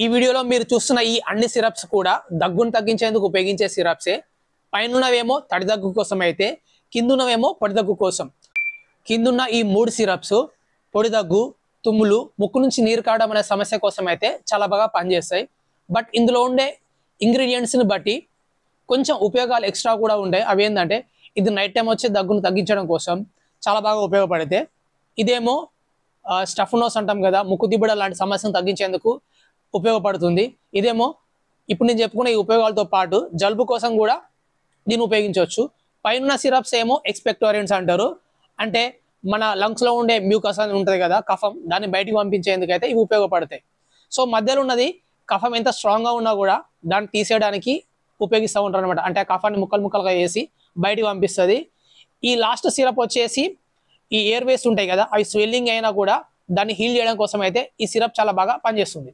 ఈ వీడియోలో మీరు చూస్తున్న ఈ అన్ని సిరప్స్ కూడా దగ్గును తగ్గించేందుకు ఉపయోగించే సిరప్సే. పైనున్నవేమో తడి దగ్గు కోసం అయితే కిందున్నవేమో పొడి దగ్గు కోసం. కిందున్న ఈ 3 సిరప్స్ పొడి దగ్గు, తుమ్ములు, ముక్కు నుంచి నీరు కావడం అనే సమస్య కోసం అయితే చాలా బాగా పనిచేస్తాయి. బట్ ఇందులో ఉండే ఇంగ్రీడియంట్స్ని బట్టి కొంచెం ఉపయోగాలు ఎక్స్ట్రా కూడా ఉంటాయి. అవి ఏంటంటే ఇది నైట్ టైం వచ్చే దగ్గును తగ్గించడం కోసం చాలా బాగా ఉపయోగపడితే, ఇదేమో స్టఫ్ నోస్ అంటాం కదా, ముక్కు దిబ్బడ లాంటి సమస్యను తగ్గించేందుకు ఉపయోగపడుతుంది. ఇదేమో ఇప్పుడు నేను చెప్పుకునే ఈ ఉపయోగాలతో పాటు జలుబు కోసం కూడా దీన్ని ఉపయోగించవచ్చు. పైన సిరప్స్ ఏమో ఎక్స్పెక్టోరియన్స్ అంటారు. అంటే మన లంగ్స్లో ఉండే మ్యూకస్ అని ఉంటుంది కదా, కఫం, దాన్ని బయటికి పంపించేందుకైతే ఇవి ఉపయోగపడతాయి. సో మధ్యలో ఉన్నది కఫం ఎంత స్ట్రాంగ్గా ఉన్నా కూడా దాన్ని తీసేయడానికి ఉపయోగిస్తూ ఉంటారు అనమాట. అంటే ఆ కఫాన్ని ముక్కలు ముక్కలుగా వేసి బయటికి పంపిస్తుంది. ఈ లాస్ట్ సిరప్ వచ్చేసి ఈ ఎయిర్ వేస్ ఉంటాయి కదా, అవి స్వెల్లింగ్ అయినా కూడా దాన్ని హీల్ చేయడం కోసం అయితే ఈ సిరప్ చాలా బాగా పనిచేస్తుంది.